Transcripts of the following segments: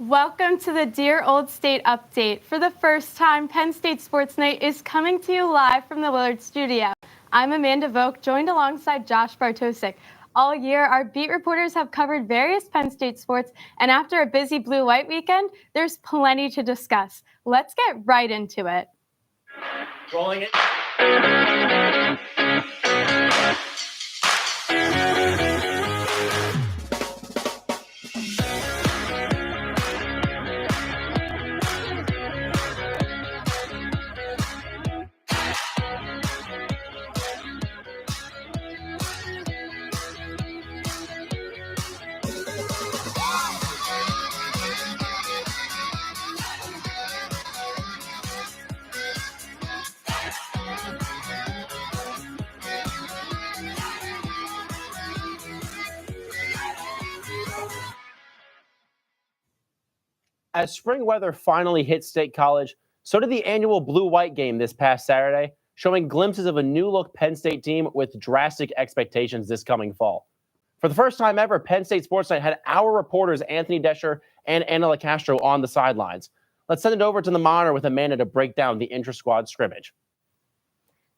Welcome to the Dear Old State Update. For the first time, Penn State Sports Night is coming to you live from the Willard Studio. I'm Amanda Vogt, joined alongside Josh Bartosik. All year, our beat reporters have covered various Penn State sports, and after a busy blue-white weekend, there's plenty to discuss. Let's get right into it. Rolling it. As spring weather finally hit State College, so did the annual blue-white game this past Saturday, showing glimpses of a new-look Penn State team with drastic expectations this coming fall. For the first time ever, Penn State Sports Night had our reporters Anthony Descher and Anna LaCastro on the sidelines. Let's send it over to the monitor with Amanda to break down the intra-squad scrimmage.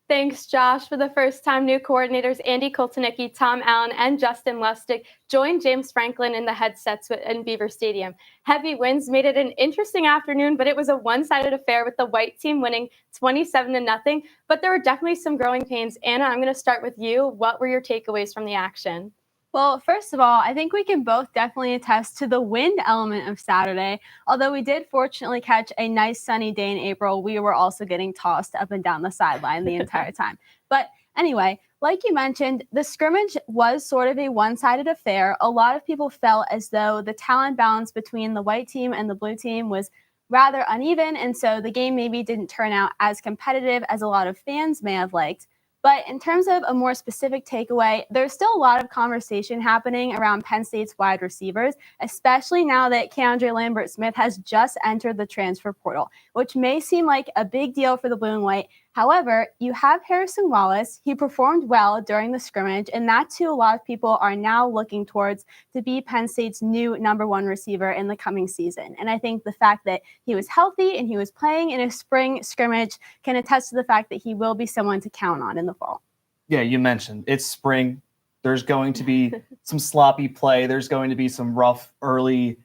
Thanks, Josh. For the first time, new coordinators Andy Koltanicki, Tom Allen, and Justin Lustig joined James Franklin in the headsets in Beaver Stadium. Heavy winds made it an interesting afternoon, but it was a one-sided affair with the white team winning 27-0. But there were definitely some growing pains. Anna, I'm going to start with you. What were your takeaways from the action? Well, first of all, I think we can both definitely attest to the wind element of Saturday. Although we did fortunately catch a nice sunny day in April, we were also getting tossed up and down the sideline the entire time. But anyway, like you mentioned, the scrimmage was sort of a one-sided affair. A lot of people felt as though the talent balance between the white team and the blue team was rather uneven, and so the game maybe didn't turn out as competitive as a lot of fans may have liked. But in terms of a more specific takeaway, there's still a lot of conversation happening around Penn State's wide receivers, especially now that Keandre Lambert-Smith has just entered the transfer portal, which may seem like a big deal for the blue and white. However, you have Harrison Wallace. He performed well during the scrimmage, and that's who a lot of people are now looking towards to be Penn State's new number one receiver in the coming season. And I think the fact that he was healthy and he was playing in a spring scrimmage can attest to the fact that he will be someone to count on in the fall. Yeah, you mentioned it's spring. There's going to be some sloppy play. There's going to be some rough early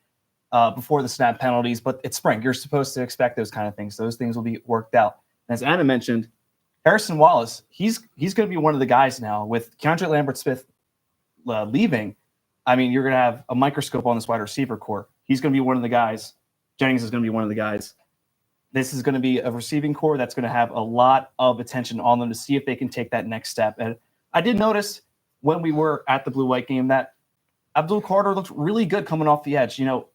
before the snap penalties, but it's spring. You're supposed to expect those kind of things. Those things will be worked out. As Anna mentioned, Harrison Wallace, he's going to be one of the guys now. With Keandre Lambert-Smith leaving, I mean, you're going to have a microscope on this wide receiver core. He's going to be one of the guys. Jennings is going to be one of the guys. This is going to be a receiving core that's going to have a lot of attention on them to see if they can take that next step. And I did notice when we were at the blue-white game that Abdul Carter looked really good coming off the edge. You know,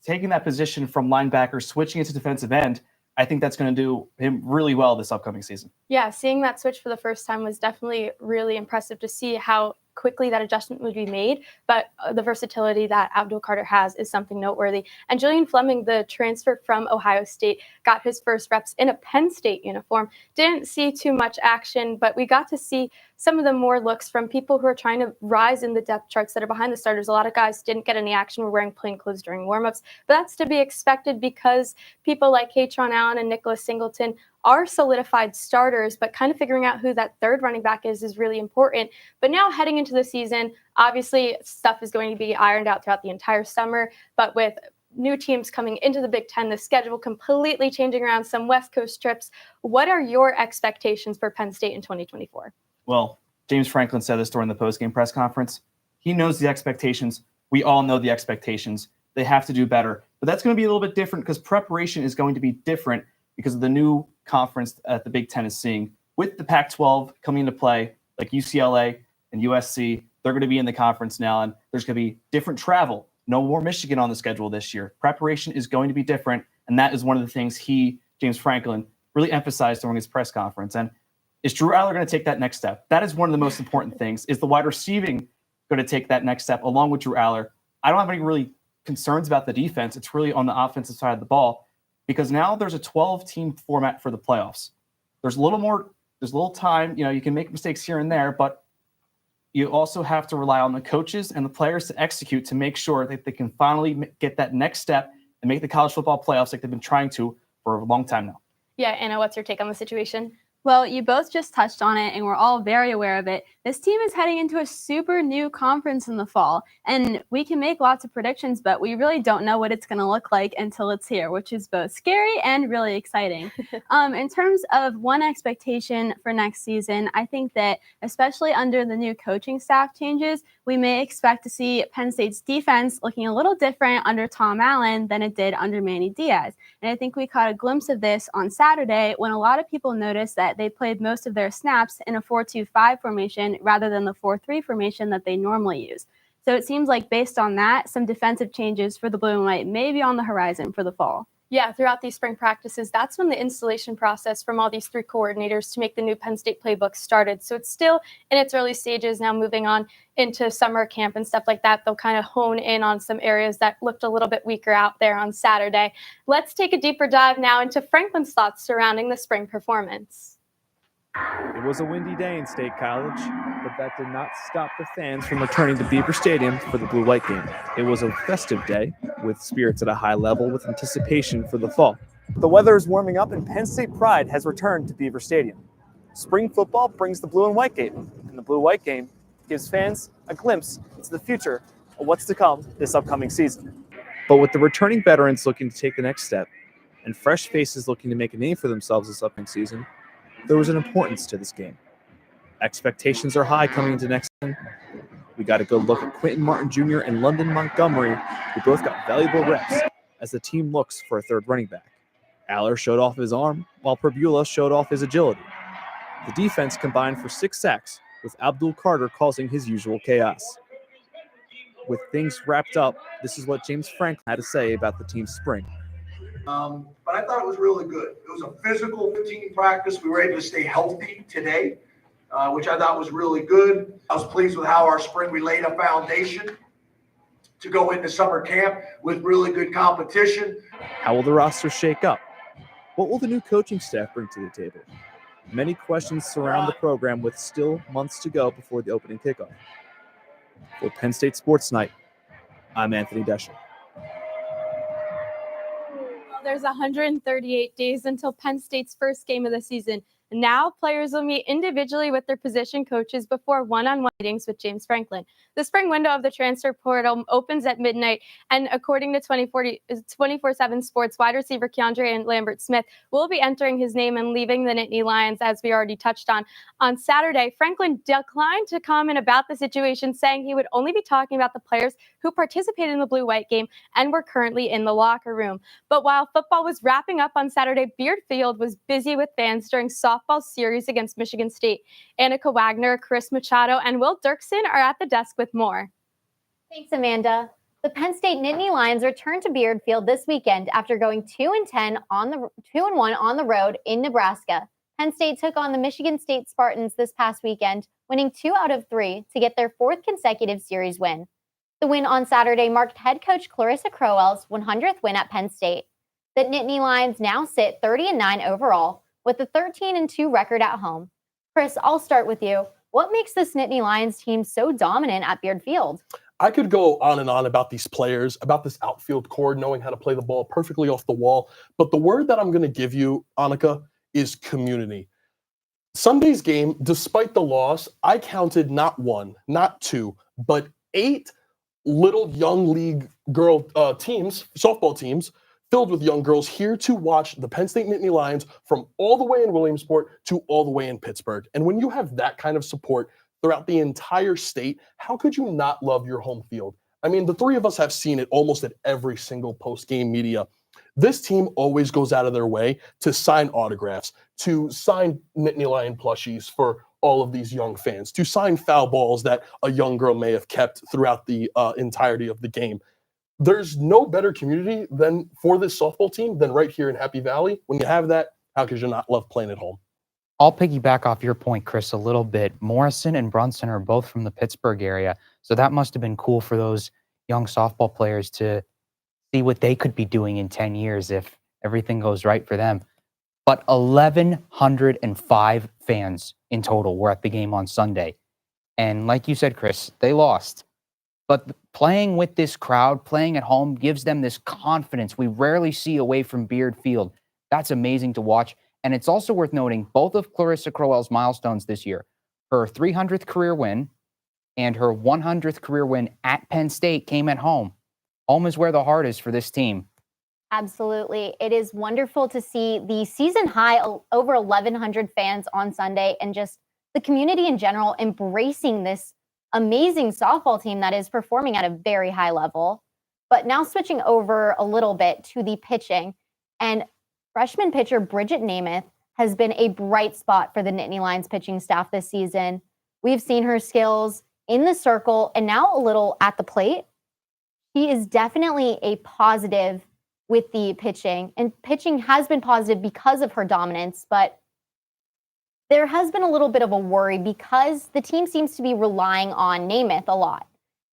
taking that position from linebacker, switching it to defensive end, I think that's going to do him really well this upcoming season. Yeah, seeing that switch for the first time was definitely really impressive to see how quickly that adjustment would be made, but the versatility that Abdul Carter has is something noteworthy. And Julian Fleming, the transfer from Ohio State, got his first reps in a Penn State uniform. Didn't see too much action, but we got to see some of the more looks from people who are trying to rise in the depth charts that are behind the starters. A lot of guys didn't get any action, were wearing plain clothes during warmups, but that's to be expected because people like Katron Allen and Nicholas Singleton are solidified starters, but kind of figuring out who that third running back is really important. But now heading into the season, obviously stuff is going to be ironed out throughout the entire summer, but with new teams coming into the Big Ten, the schedule completely changing around, some West Coast trips. What are your expectations for Penn State in 2024? Well, James Franklin said this during the postgame press conference. He knows the expectations. We all know the expectations. They have to do better. But that's going to be a little bit different because preparation is going to be different because of the new conference that the Big Ten is seeing. With the Pac-12 coming into play, like UCLA and USC, they're going to be in the conference now, and there's going to be different travel. No more Michigan on the schedule this year. Preparation is going to be different, and that is one of the things James Franklin, really emphasized during his press conference. And is Drew Aller going to take that next step? That is one of the most important things. Is the wide receiving going to take that next step along with Drew Aller? I don't have any really concerns about the defense. It's really on the offensive side of the ball because now there's a 12-team format for the playoffs. There's a little time. You know, you can make mistakes here and there, but you also have to rely on the coaches and the players to execute to make sure that they can finally get that next step and make the college football playoffs like they've been trying to for a long time now. Yeah, Anna, what's your take on the situation? Well, you both just touched on it, and we're all very aware of it. This team is heading into a super new conference in the fall, and we can make lots of predictions, but we really don't know what it's going to look like until it's here, which is both scary and really exciting. In terms of one expectation for next season, I think that especially under the new coaching staff changes, we may expect to see Penn State's defense looking a little different under Tom Allen than it did under Manny Diaz. And I think we caught a glimpse of this on Saturday when a lot of people noticed that they played most of their snaps in a 4-2-5 formation rather than the 4-3 formation that they normally use. So it seems like based on that, some defensive changes for the blue and white may be on the horizon for the fall. Yeah, throughout these spring practices, that's when the installation process from all these three coordinators to make the new Penn State playbook started. So it's still in its early stages now, moving on into summer camp and stuff like that. They'll kind of hone in on some areas that looked a little bit weaker out there on Saturday. Let's take a deeper dive now into Franklin's thoughts surrounding the spring performance. It was a windy day in State College, but that did not stop the fans from returning to Beaver Stadium for the blue-white game. It was a festive day, with spirits at a high level with anticipation for the fall. The weather is warming up and Penn State pride has returned to Beaver Stadium. Spring football brings the blue and white game, and the blue-white game gives fans a glimpse into the future of what's to come this upcoming season. But with the returning veterans looking to take the next step, and fresh faces looking to make a name for themselves this upcoming season, there was an importance to this game. Expectations are high coming into next season. We got a good look at Quentin Martin Jr. and London Montgomery, who both got valuable reps as the team looks for a third running back. Aller showed off his arm, while Perbula showed off his agility. The defense combined for 6 sacks, with Abdul Carter causing his usual chaos. With things wrapped up, this is what James Franklin had to say about the team's spring. But I thought it was really good. It was a physical team practice. We were able to stay healthy today, which I thought was really good. I was pleased with how our spring, we laid a foundation to go into summer camp with really good competition. How will the roster shake up? What will the new coaching staff bring to the table? Many questions surround the program with still months to go before the opening kickoff. For Penn State Sports Night, I'm Anthony Deschel. There's 138 days until Penn State's first game of the season. Now, players will meet individually with their position coaches before one-on-one meetings with James Franklin. The spring window of the transfer portal opens at midnight, and according to 24/7 Sports, wide receiver Keandre and Lambert Smith will be entering his name and leaving the Nittany Lions, as we already touched on. On Saturday, Franklin declined to comment about the situation, saying he would only be talking about the players who participated in the blue-white game and were currently in the locker room. But while football was wrapping up on Saturday, Beard Field was busy with fans during softball series against Michigan State. Annika Wagner, Chris Machado, and Will Dirksen are at the desk with more. Thanks, Amanda. The Penn State Nittany Lions returned to Beard Field this weekend after going 2-1 on the road in Nebraska. Penn State took on the Michigan State Spartans this past weekend, winning 2 out of 3 to get their 4th consecutive series win. The win on Saturday marked head coach Clarissa Crowell's 100th win at Penn State. The Nittany Lions now sit 30-9 overall, with a 13-2 record at home. Chris, I'll start with you. What makes this Nittany Lions team so dominant at Beard Field? I could go on and on about these players, about this outfield core, knowing how to play the ball perfectly off the wall. But the word that I'm going to give you, Annika, is community. Sunday's game, despite the loss, I counted not 1, not 2, but 8 little young league girl teams, softball teams, filled with young girls here to watch the Penn State Nittany Lions from all the way in Williamsport to all the way in Pittsburgh. And when you have that kind of support throughout the entire state, how could you not love your home field? I mean, the three of us have seen it almost at every single post-game media. This team always goes out of their way to sign autographs, to sign Nittany Lion plushies for all of these young fans, to sign foul balls that a young girl may have kept throughout the entirety of the game. There's no better community than for this softball team than right here in Happy Valley. When you have that, how could you not love playing at home? I'll piggyback off your point, Chris, a little bit. Morrison and Brunson are both from the Pittsburgh area, so that must have been cool for those young softball players to see what they could be doing in 10 years if everything goes right for them. But 1,105 fans in total were at the game on Sunday. And like you said, Chris, they lost. But playing with this crowd, playing at home, gives them this confidence we rarely see away from Beard Field. That's amazing to watch. And it's also worth noting both of Clarissa Crowell's milestones this year, her 300th career win and her 100th career win at Penn State came at home. Home is where the heart is for this team. Absolutely. It is wonderful to see the season high over 1,100 fans on Sunday and just the community in general embracing this amazing softball team that is performing at a very high level. But now switching over a little bit to the pitching, and freshman pitcher Bridget Namath has been a bright spot for the Nittany Lions pitching staff this season. We've seen her skills in the circle and now a little at the plate. She is definitely a positive with the pitching, and pitching has been positive because of her dominance, but there has been a little bit of a worry because the team seems to be relying on Namath a lot.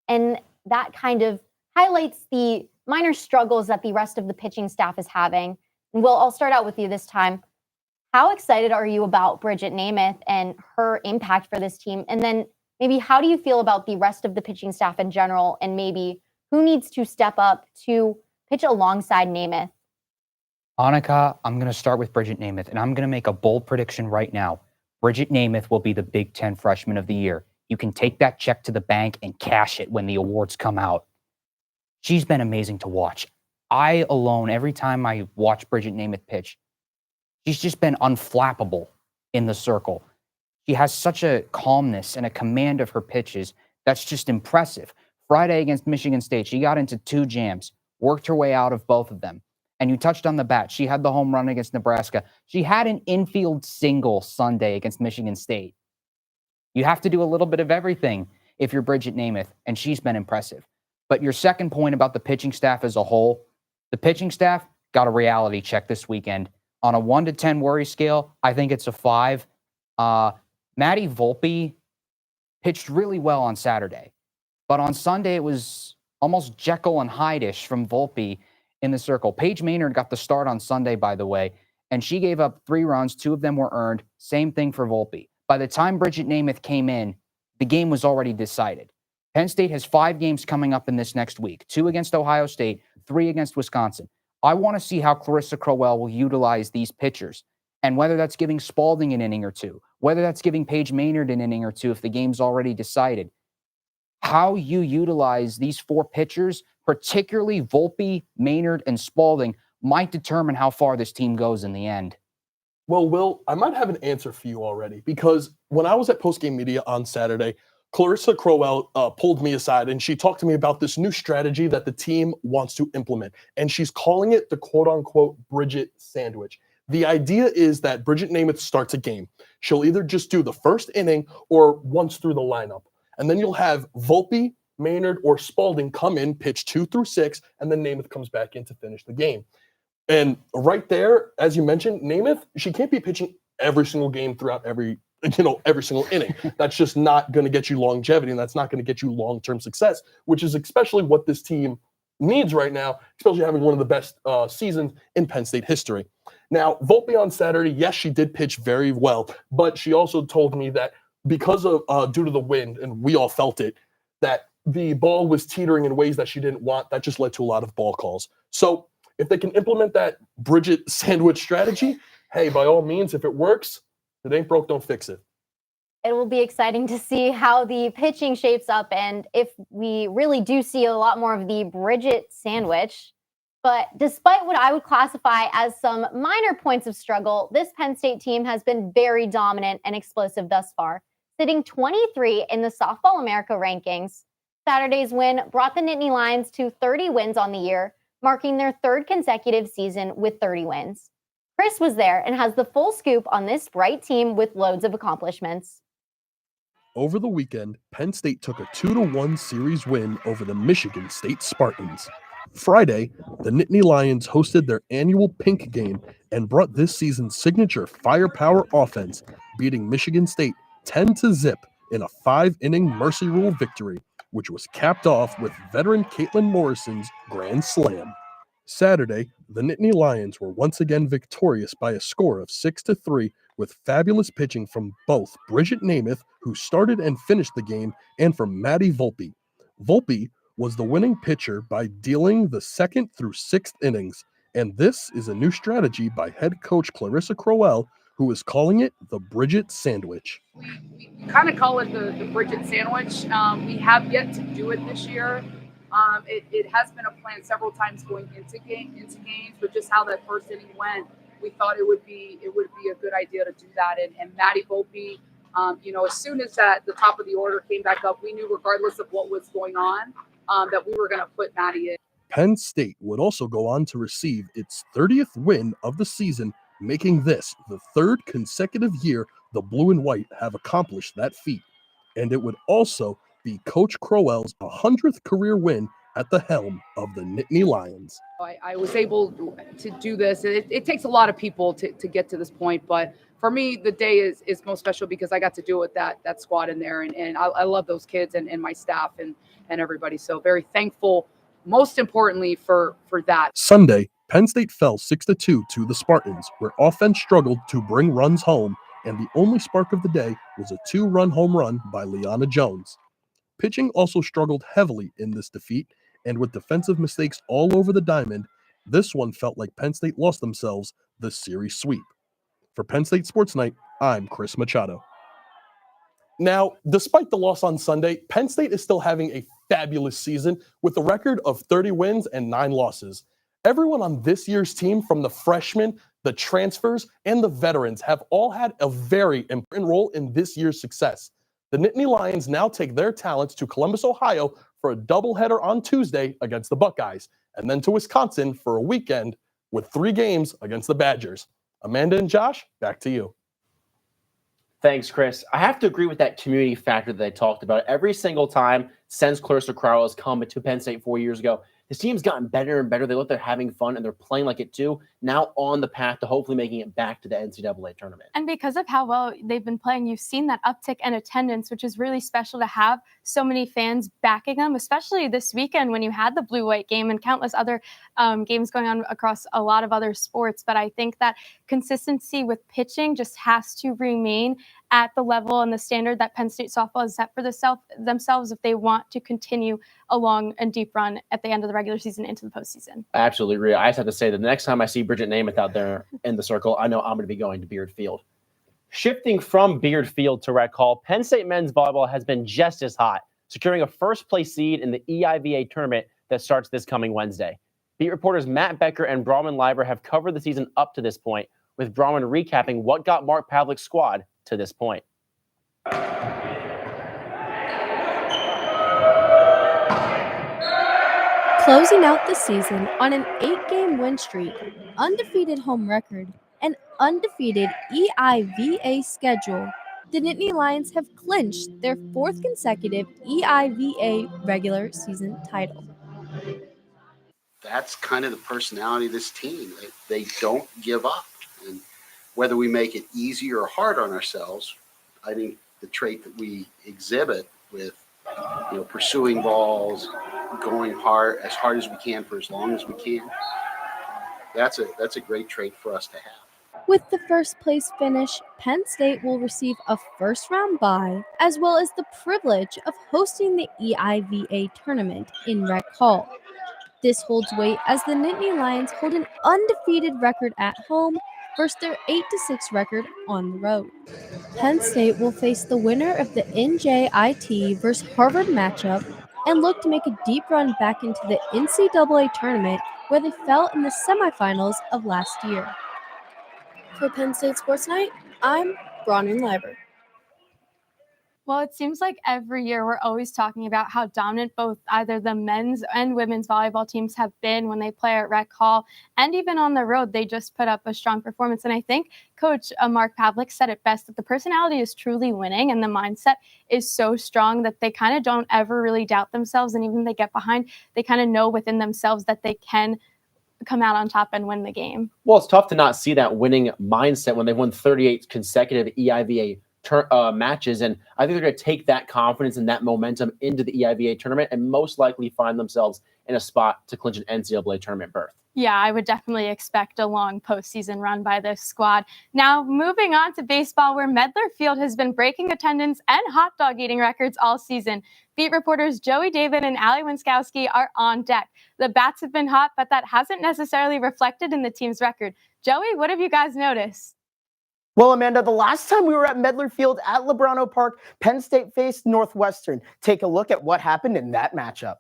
And that kind of highlights the minor struggles that the rest of the pitching staff is having. And Will, I'll start out with you this time. How excited are you about Bridget Namath and her impact for this team? And then maybe how do you feel about the rest of the pitching staff in general, and maybe who needs to step up to pitch alongside Namath? Annika, I'm going to start with Bridget Namath, and I'm going to make a bold prediction right now. Bridget Namath will be the Big Ten Freshman of the Year. You can take that check to the bank and cash it when the awards come out. She's been amazing to watch. I alone, every time I watch Bridget Namath pitch, she's just been unflappable in the circle. She has such a calmness and a command of her pitches that's just impressive. Friday against Michigan State, she got into 2 jams, worked her way out of both of them. And you touched on the bat. She had the home run against Nebraska. She had an infield single Sunday against Michigan State. You have to do a little bit of everything if you're Bridget Namath, and she's been impressive. But your second point about the pitching staff as a whole, the pitching staff got a reality check this weekend. On a 1 to 10 worry scale, I think it's a 5. Maddie Volpe pitched really well on Saturday. But on Sunday, it was almost Jekyll and Hyde-ish from Volpe in the circle. Paige Maynard got the start on Sunday, by the way, and she gave up 3 runs. 2 of them were earned. Same thing for Volpe. By the time Bridget Namath came in, the game was already decided. Penn State has 5 games coming up in this next week, 2 against Ohio State, 3 against Wisconsin. I want to see how Clarissa Crowell will utilize these pitchers, and whether that's giving Spalding an inning or 2, whether that's giving Paige Maynard an inning or 2 if the game's already decided. How you utilize these 4 pitchers, particularly Volpe, Maynard, and Spalding, might determine how far this team goes in the end. Well, Will, I might have an answer for you already, because when I was at postgame media on Saturday, Clarissa Crowell pulled me aside and she talked to me about this new strategy that the team wants to implement. And she's calling it the quote-unquote Bridget sandwich. The idea is that Bridget Namath starts a game. She'll either just do the first inning or once through the lineup. And then you'll have Volpe, Maynard, or Spalding come in, pitch 2 through 6, and then Namath comes back in to finish the game. And right there, as you mentioned, Namath, she can't be pitching every single game throughout every single inning. That's just not going to get you longevity, and that's not going to get you long-term success, which is especially what this team needs right now, especially having one of the best seasons in Penn State history. Now, Volpe on Saturday, yes, she did pitch very well, but she also told me that because of due to the wind, and we all felt it, that the ball was teetering in ways that she didn't want. That just led to a lot of ball calls. So if they can implement that Bridget sandwich strategy, hey, by all means, if it works, if it ain't broke, don't fix it. It will be exciting to see how the pitching shapes up and if we really do see a lot more of the Bridget sandwich. But despite what I would classify as some minor points of struggle, this Penn State team has been very dominant and explosive thus far, sitting 23 in the Softball America rankings. Saturday's win brought the Nittany Lions to 30 wins on the year, marking their 3rd consecutive season with 30 wins. Chris was there and has the full scoop on this bright team with loads of accomplishments. Over the weekend, Penn State took a 2-1 series win over the Michigan State Spartans. Friday, the Nittany Lions hosted their annual Pink Game and brought this season's signature firepower offense, beating Michigan State 10-0 in a 5-inning Mercy Rule victory, which was capped off with veteran Caitlin Morrison's grand slam. Saturday, the Nittany Lions were once again victorious by a score of 6-3 with fabulous pitching from both Bridget Namath, who started and finished the game, and from Maddie Volpe. Volpe was the winning pitcher by dealing the 2nd through 6th innings, and this is a new strategy by head coach Clarissa Crowell, who is calling it the Bridget Sandwich. We kind of call it the Bridget Sandwich. We have yet to do it this year. It has been a plan several times going into games, but just how that first inning went, we thought it would be a good idea to do that. And Maddie Volpe, as soon as the top of the order came back up, we knew regardless of what was going on, that we were going to put Maddie in. Penn State would also go on to receive its 30th win of the season, making this the 3rd consecutive year the Blue and White have accomplished that feat. And it would also be Coach Crowell's 100th career win at the helm of the Nittany Lions. I was able to do this. It takes a lot of people to get to this point, but for me, the day is most special because I got to do it with that squad in there, and I love those kids and my staff and everybody. So very thankful, most importantly, for that. Sunday, Penn State fell 6-2 to the Spartans, where offense struggled to bring runs home, and the only spark of the day was a 2-run home run by Liana Jones. Pitching also struggled heavily in this defeat, and with defensive mistakes all over the diamond, this one felt like Penn State lost themselves the series sweep. For Penn State Sports Night, I'm Chris Machado. Now, despite the loss on Sunday, Penn State is still having a fabulous season with a record of 30 wins and 9 losses. Everyone on this year's team, from the freshmen, the transfers, and the veterans, have all had a very important role in this year's success. The Nittany Lions now take their talents to Columbus, Ohio for a doubleheader on Tuesday against the Buckeyes, and then to Wisconsin for a weekend with 3 games against the Badgers. Amanda and Josh, back to you. Thanks, Chris. I have to agree with that community factor that I talked about. Every single time since Clarissa Crowell has come to Penn State 4 years ago, his team's gotten better and better. They look like they're having fun and they're playing like it too. Now on the path to hopefully making it back to the NCAA tournament. And because of how well they've been playing, you've seen that uptick in attendance, which is really special to have so many fans backing them, especially this weekend when you had the blue-white game and countless other games going on across a lot of other sports. But I think that consistency with pitching just has to remain at the level and the standard that Penn State softball has set for themselves if they want to continue a long and deep run at the end of the regular season into the postseason. I absolutely agree. I just have to say that the next time I see Bridget Namath out there in the circle, I know I'm going to be going to Beard Field. Shifting from Beard Field to Rec Hall, Penn State men's volleyball has been just as hot, securing a first-place seed in the EIVA tournament that starts this coming Wednesday. Beat reporters Matt Becker and Brahman Leiber have covered the season up to this point, with Brahman recapping what got Mark Pavlik's squad to this point. Closing out the season on an 8-game win streak, undefeated home record, and undefeated EIVA schedule, the Nittany Lions have clinched their 4th consecutive EIVA regular season title. That's kind of the personality of this team. They don't give up. And whether we make it easy or hard on ourselves, I think the trait that we exhibit with, pursuing balls, going as hard as we can for as long as we can, that's a great trait for us to have. With the first place finish, Penn State will receive a first-round bye, as well as the privilege of hosting the EIVA tournament in Rec Hall. This holds weight as the Nittany Lions hold an undefeated record at home versus their 8-6 record on the road. Penn State will face the winner of the NJIT versus Harvard matchup and look to make a deep run back into the NCAA tournament where they fell in the semifinals of last year. For Penn State Sports Night, I'm Brahman Leiber. Well, it seems like every year we're always talking about how dominant both either the men's and women's volleyball teams have been when they play at Rec Hall, and even on the road, they just put up a strong performance. And I think Coach Mark Pavlik said it best, that the personality is truly winning and the mindset is so strong that they kind of don't ever really doubt themselves. And even when they get behind, they kind of know within themselves that they can come out on top and win the game. Well, it's tough to not see that winning mindset when they've won 38 consecutive EIVA matches, and I think they're going to take that confidence and that momentum into the EIVA tournament and most likely find themselves in a spot to clinch an NCAA tournament berth. Yeah, I would definitely expect a long postseason run by this squad. Now, moving on to baseball, where Medler Field has been breaking attendance and hot dog eating records all season. Beat reporters Joey David and Allie Winskowski are on deck. The bats have been hot, but that hasn't necessarily reflected in the team's record. Joey, what have you guys noticed? Well, Amanda, the last time we were at Medler Field at Lebrano Park, Penn State faced Northwestern. Take a look at what happened in that matchup.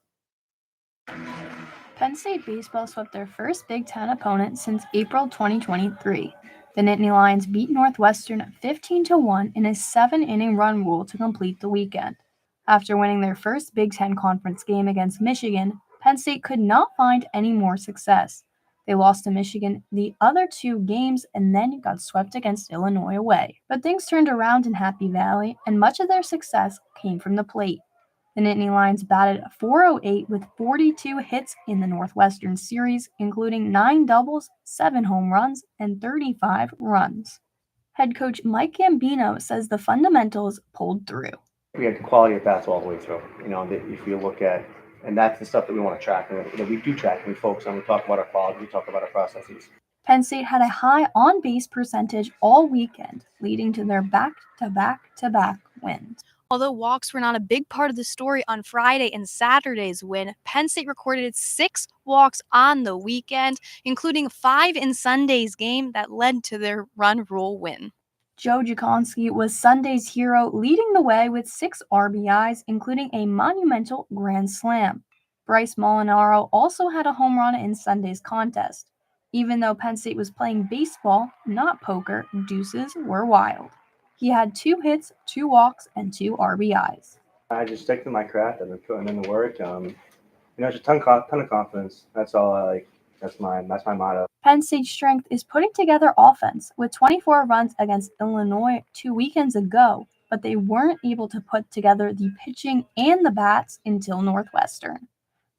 Penn State baseball swept their first Big Ten opponent since April 2023. The Nittany Lions beat Northwestern 15-1 in a 7-inning run rule to complete the weekend. After winning their first Big Ten conference game against Michigan, Penn State could not find any more success. They lost to Michigan the other 2 games and then got swept against Illinois away. But things turned around in Happy Valley, and much of their success came from the plate. The Nittany Lions batted .408 with 42 hits in the Northwestern series, including 9 doubles, 7 home runs, and 35 runs. Head coach Mike Gambino says the fundamentals pulled through. We had the quality of bats all the way through. If you look at, and that's the stuff that we want to track, and that we do track, and we focus on. We talk about our quality, we talk about our processes. Penn State had a high on-base percentage all weekend, leading to their back-to-back-to-back wins. Although walks were not a big part of the story on Friday and Saturday's win, Penn State recorded 6 walks on the weekend, including 5 in Sunday's game that led to their run rule win. Joe Jakonski was Sunday's hero, leading the way with 6 RBIs, including a monumental grand slam. Bryce Molinaro also had a home run in Sunday's contest. Even though Penn State was playing baseball, not poker, deuces were wild. He had 2 hits, 2 walks, and 2 RBIs. I just stick to my craft and putting in the work. Just a ton of confidence. That's all I like. That's my motto. Penn State's strength is putting together offense with 24 runs against Illinois 2 weekends ago, but they weren't able to put together the pitching and the bats until Northwestern.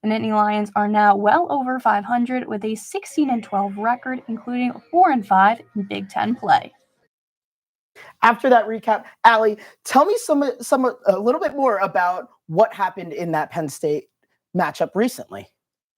The Nittany Lions are now well over 500 with a 16-12 record, including 4-5 in Big Ten play. After that recap, Allie, tell me a little bit more about what happened in that Penn State matchup recently.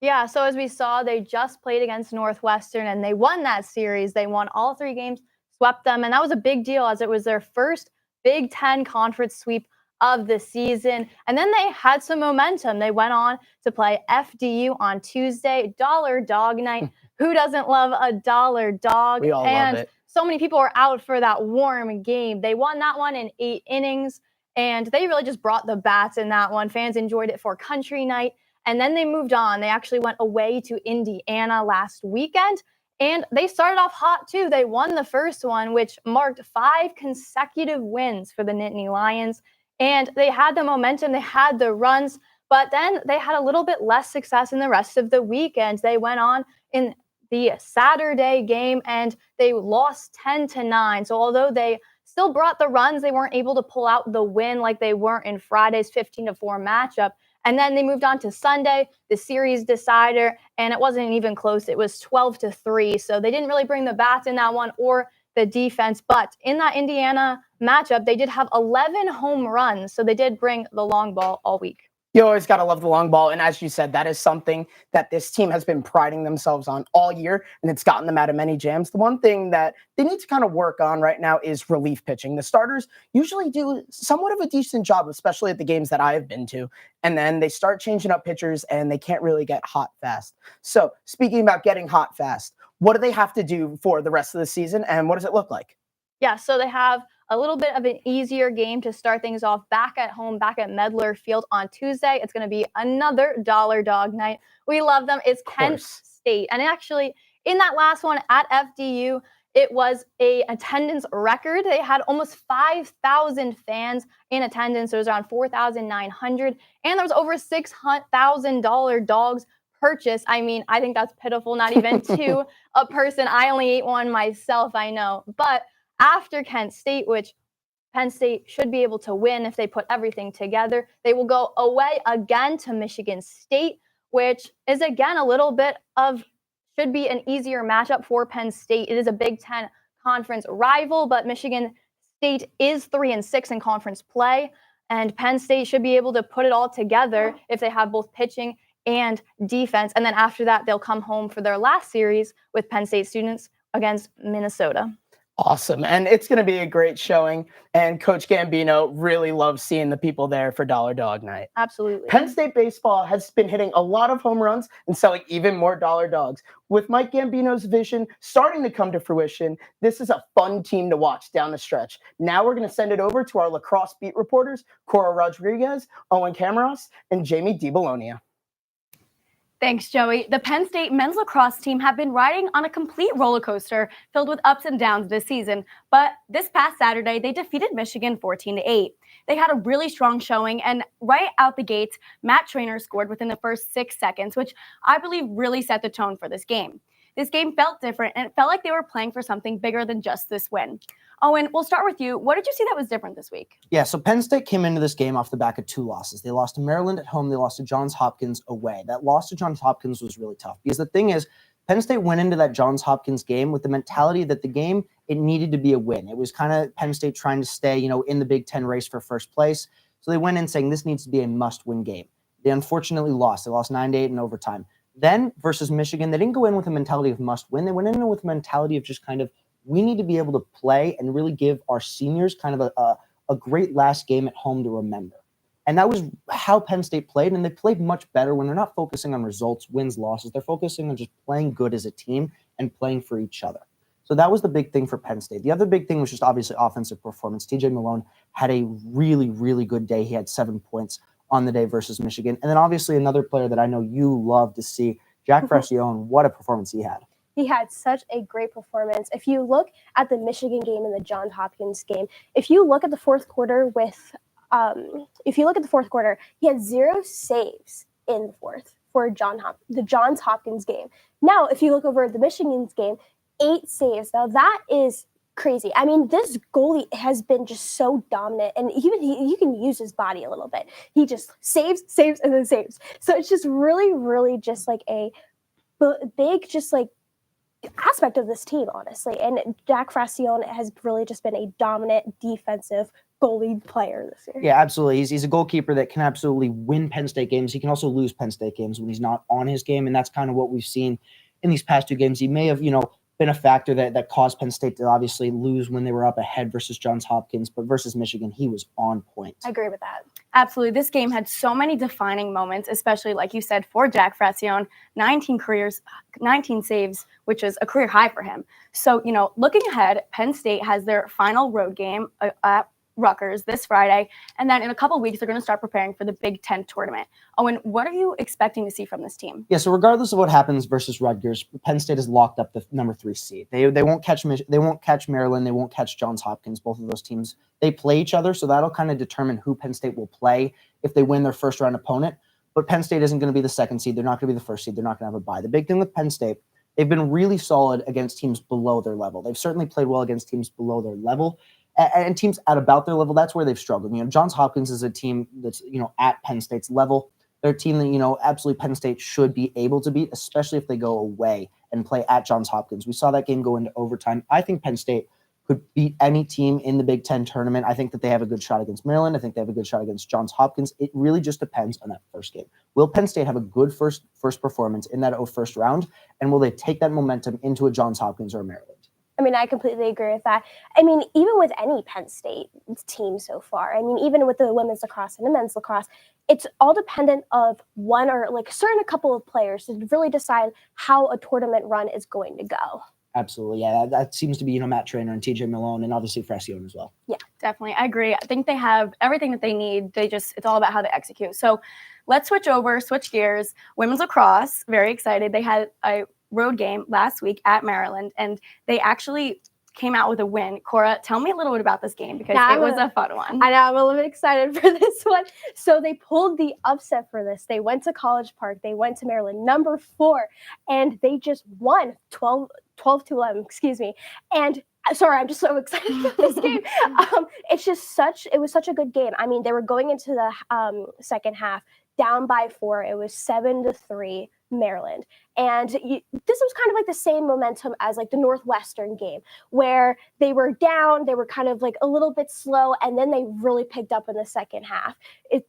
Yeah, so as we saw, they just played against Northwestern and they won that series. They won all 3 games, swept them, and that was a big deal as it was their first Big Ten conference sweep of the season. And then they had some momentum. They went on to play FDU on Tuesday, Dollar Dog Night. Who doesn't love a dollar dog? We all love it. So many people were out for that warm game. They won that one in 8 innings, and they really just brought the bats in that one. Fans enjoyed it for country night, and then they moved on. They actually went away to Indiana last weekend, and they started off hot too. They won the first one, which marked 5 consecutive wins for the Nittany Lions, and they had the momentum, they had the runs, but then they had a little bit less success in the rest of the weekend. They went on in the Saturday game and they lost 10-9. So although they still brought the runs, they weren't able to pull out the win like they weren't in Friday's 15-4 matchup. And then they moved on to Sunday, the series decider, and it wasn't even close. It was 12-3. So they didn't really bring the bats in that one or the defense. But in that Indiana matchup, they did have 11 home runs. So they did bring the long ball all week. You always got to love the long ball. And as you said, that is something that this team has been priding themselves on all year, and it's gotten them out of many jams. The one thing that they need to kind of work on right now is relief pitching. The starters usually do somewhat of a decent job, especially at the games that I have been to. And then they start changing up pitchers, and they can't really get hot fast. So speaking about getting hot fast, what do they have to do for the rest of the season, and what does it look like? Yeah, so they have a little bit of an easier game to start things off back at home, back at Medler Field on Tuesday. It's going to be another Dollar Dog Night. We love them. It's Penn State. And actually, in that last one at FDU, it was a attendance record. They had almost 5,000 fans in attendance. It was around 4,900. And there was over $600,000 dogs purchased. I mean, I think that's pitiful. Not even to a person. I only ate one myself, I know. But after Kent State, which Penn State should be able to win if they put everything together, they will go away again to Michigan State, which is, again, a little bit of should be an easier matchup for Penn State. It is a Big Ten conference rival, but Michigan State is 3-6 in conference play, and Penn State should be able to put it all together if they have both pitching and defense. And then after that, they'll come home for their last series with Penn State students against Minnesota. Awesome. And it's going to be a great showing. And Coach Gambino really loves seeing the people there for Dollar Dog Night. Absolutely. Penn State baseball has been hitting a lot of home runs and selling even more Dollar Dogs. With Mike Gambino's vision starting to come to fruition, this is a fun team to watch down the stretch. Now we're going to send it over to our lacrosse beat reporters, Cora Rodriguez, Owen Camaros, and Jamie DiBolonia. Thanks, Joey. The Penn State men's lacrosse team have been riding on a complete roller coaster filled with ups and downs this season. But this past Saturday, they defeated Michigan 14-8. They had a really strong showing, and right out the gates, Matt Trainer scored within the first 6 seconds, which I believe really set the tone for this game. This game felt different, and it felt like they were playing for something bigger than just this win. Owen, we'll start with you. What did you see that was different this week? Yeah, so Penn State came into this game off the back of 2 losses. They lost to Maryland at home. They lost to Johns Hopkins away. That loss to Johns Hopkins was really tough because the thing is, Penn State went into that Johns Hopkins game with the mentality that the game, it needed to be a win. It was kind of Penn State trying to stay, in the Big Ten race for first place. So they went in saying this needs to be a must-win game. They unfortunately lost. They lost 9-8 in overtime. Then versus Michigan, they didn't go in with a mentality of must-win. They went in with a mentality of just kind of, we need to be able to play and really give our seniors kind of a great last game at home to remember. And that was how Penn State played, and they played much better when they're not focusing on results, wins, losses. They're focusing on just playing good as a team and playing for each other. So that was the big thing for Penn State. The other big thing was just obviously offensive performance. TJ Malone had a really, really good day. He had 7 points on the day versus Michigan. And then obviously another player that I know you love to see, Jack Francione, what a performance he had. He had such a great performance. If you look at the Michigan game and the Johns Hopkins game, if you look at the fourth quarter he had 0 saves in the fourth for the Johns Hopkins game. Now, if you look over at the Michigan's game, 8 saves. Now that is crazy. I mean, this goalie has been just so dominant, and even he can use his body a little bit. He just saves, and then saves. So it's just really, really just like a big, just like aspect of this team, honestly. And Jack Francione has really just been a dominant defensive goalie player this year. Yeah, absolutely. He's a goalkeeper that can absolutely win Penn State games. He can also lose Penn State games when he's not on his game, and that's kind of what we've seen in these past 2 games. He may have, been a factor that caused Penn State to obviously lose when they were up ahead versus Johns Hopkins, but versus Michigan, he was on point. I agree with that. Absolutely. This game had so many defining moments, especially like you said, for Jack Francione, 19 saves, which is a career high for him. So, looking ahead, Penn State has their final road game at Rutgers this Friday, and then in a couple of weeks, they're going to start preparing for the Big Ten tournament. Owen, what are you expecting to see from this team? Yeah, so regardless of what happens versus Rutgers, Penn State has locked up the number 3 seed. They won't catch Maryland, they won't catch Johns Hopkins. Both of those teams, they play each other, so that'll kind of determine who Penn State will play if they win their first round opponent. But Penn State isn't going to be the 2nd seed. They're not going to be the 1st seed. They're not going to have a bye. The big thing with Penn State, they've been really solid against teams below their level. They've certainly played well against teams below their level. And teams at about their level, that's where they've struggled. Johns Hopkins is a team that's, at Penn State's level. They're a team that, absolutely Penn State should be able to beat, especially if they go away and play at Johns Hopkins. We saw that game go into overtime. I think Penn State could beat any team in the Big Ten tournament. I think that they have a good shot against Maryland. I think they have a good shot against Johns Hopkins. It really just depends on that first game. Will Penn State have a good first performance in that first round? And will they take that momentum into a Johns Hopkins or a Maryland? I mean, I completely agree with that. I mean, even with any Penn State team so far, I mean, even with the women's lacrosse and the men's lacrosse, it's all dependent of one or like a couple of players to really decide how a tournament run is going to go. Absolutely. Yeah, that seems to be, Matt Trainer and TJ Malone and obviously Francione as well. Yeah, definitely. I agree. I think they have everything that they need. It's all about how they execute. So let's switch gears. Women's lacrosse, very excited. They had a road game last week at Maryland, and they actually came out with a win. Cora, tell me a little bit about this game because it was a fun one. I know, I'm a little bit excited for this one. So they pulled the upset for this. They went to College Park. They went to Maryland, number 4, and they just won 12-11, excuse me. And sorry, I'm just so excited about this game. It was such a good game. I mean, they were going into the second half down by 4. It was 7-3. Maryland. And this was kind of like the same momentum as like the Northwestern game, where they were down, they were kind of like a little bit slow, and then they really picked up in the second half.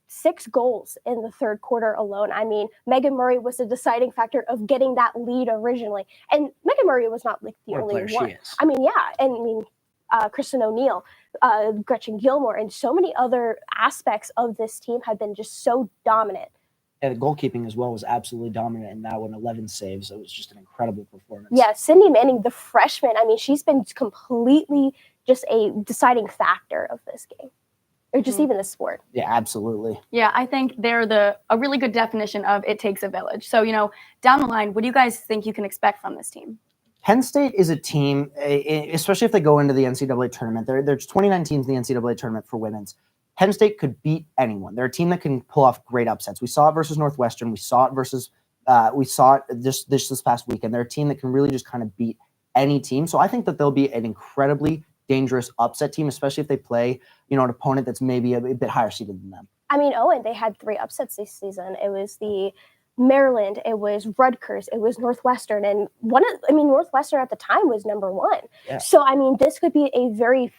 6 goals in the third quarter alone. I mean, Megan Murray was the deciding factor of getting that lead originally. And Megan Murray was not like the only one. I mean, yeah. And I mean, Kristen O'Neill, Gretchen Gilmore, and so many other aspects of this team have been just so dominant. And the goalkeeping as well was absolutely dominant in that one, 11 saves. It was just an incredible performance. Yeah, Cindy Manning, the freshman, I mean, she's been completely just a deciding factor of this game, or just even the sport. Yeah, absolutely. Yeah, I think they're a really good definition of it takes a village. So, down the line, what do you guys think you can expect from this team? Penn State is a team, especially if they go into the NCAA tournament. There's 29 teams in the NCAA tournament for women's. Penn State could beat anyone. They're a team that can pull off great upsets. We saw it versus Northwestern. We saw it this past weekend. They're a team that can really just kind of beat any team. So I think that they'll be an incredibly dangerous upset team, especially if they play, an opponent that's maybe a bit higher seeded than them. I mean, they had 3 upsets this season. It was the Maryland, it was Rutgers, it was Northwestern, and Northwestern at the time was number 1. Yeah. So I mean, this could be a very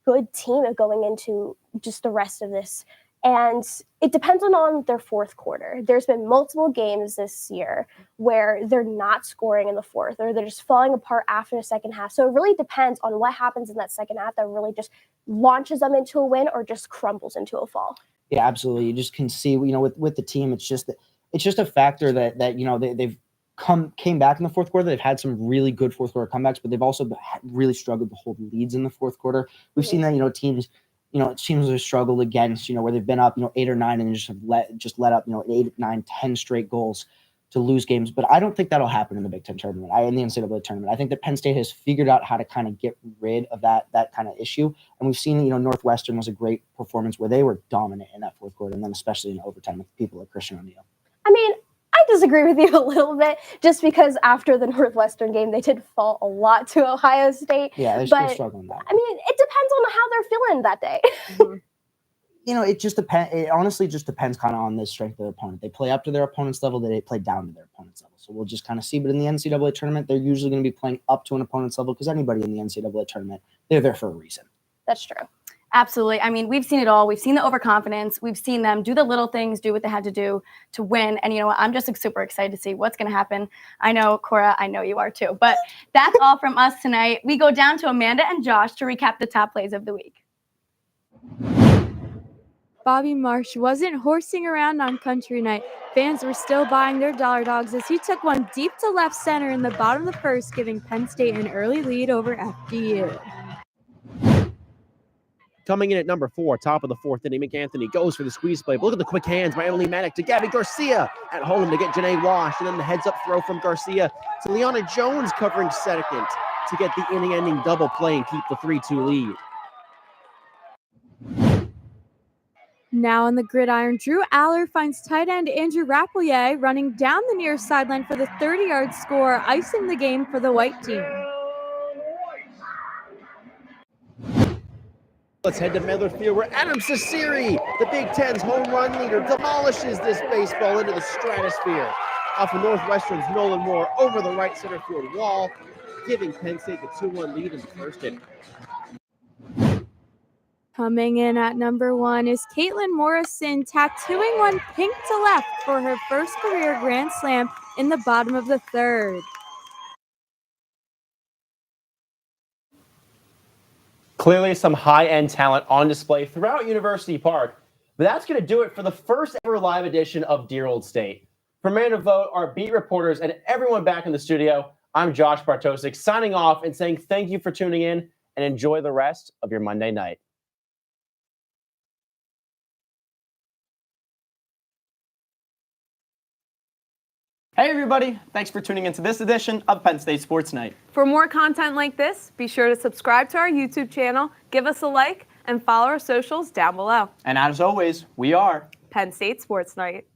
good team of going into just the rest of this. And it depends on their fourth quarter. There's been multiple games this year where they're not scoring in the fourth, or they're just falling apart after the second half. So it really depends on what happens in that second half that really just launches them into a win or just crumbles into a fall. Yeah, absolutely. You just can see, with the team, it's just a factor that they've came back in the fourth quarter. They've had some really good fourth quarter comebacks, but they've also really struggled to hold leads in the fourth quarter. We've seen that, teams have struggled against, where they've been up, 8 or 9 and just have let up, 8, 9, 10 straight goals to lose games. But I don't think that'll happen in the Big Ten tournament, in the NCAA tournament. I think that Penn State has figured out how to kind of get rid of that kind of issue. And we've seen, Northwestern was a great performance where they were dominant in that fourth quarter, and then especially in overtime with people like Kristen O'Neill. I mean, I disagree with you a little bit, just because after the Northwestern game, they did fall a lot to Ohio State. Yeah, they're still struggling with that. I mean, it depends on how they're feeling that day. It just depends. It honestly just depends kind of on the strength of their opponent. They play up to their opponent's level, they play down to their opponent's level. So we'll just kind of see. But in the NCAA tournament, they're usually going to be playing up to an opponent's level, because anybody in the NCAA tournament, they're there for a reason. That's true. Absolutely. I mean, we've seen it all. We've seen the overconfidence. We've seen them do the little things, do what they had to do to win. And you know what? I'm just super excited to see what's going to happen. I know, Cora, I know you are too. But that's all from us tonight. We go down to Amanda and Josh to recap the top plays of the week. Bobby Marsh wasn't horsing around on country night. Fans were still buying their dollar dogs as he took one deep to left center in the bottom of the first, giving Penn State an early lead over FDU. Coming in at number 4, top of the fourth inning, McAnthony goes for the squeeze play. But look at the quick hands by Emily Maddock to Gabby Garcia at home to get Janae Wash. And then the heads-up throw from Garcia to Leona Jones covering second to get the inning-ending double play and keep the 3-2 lead. Now on the gridiron, Drew Aller finds tight end Andrew Rapelier running down the near sideline for the 30-yard score, icing the game for the white team. Let's head to Miller Field, where Adam Cesari, the Big Ten's home run leader, demolishes this baseball into the stratosphere. Off of Northwestern's Nolan Moore over the right center field wall, giving Penn State the 2-1 lead in the first inning. Coming in at number 1 is Caitlin Morrison, tattooing one pink to left for her first career grand slam in the bottom of the third. Clearly some high-end talent on display throughout University Park. But that's going to do it for the first ever live edition of Dear Old State. For Amanda Vogt, our beat reporters, and everyone back in the studio, I'm Josh Bartosik, signing off and saying thank you for tuning in and enjoy the rest of your Monday night. Hey everybody, thanks for tuning into this edition of Penn State Sports Night. For more content like this, be sure to subscribe to our YouTube channel, give us a like, and follow our socials down below. And as always, we are Penn State Sports Night.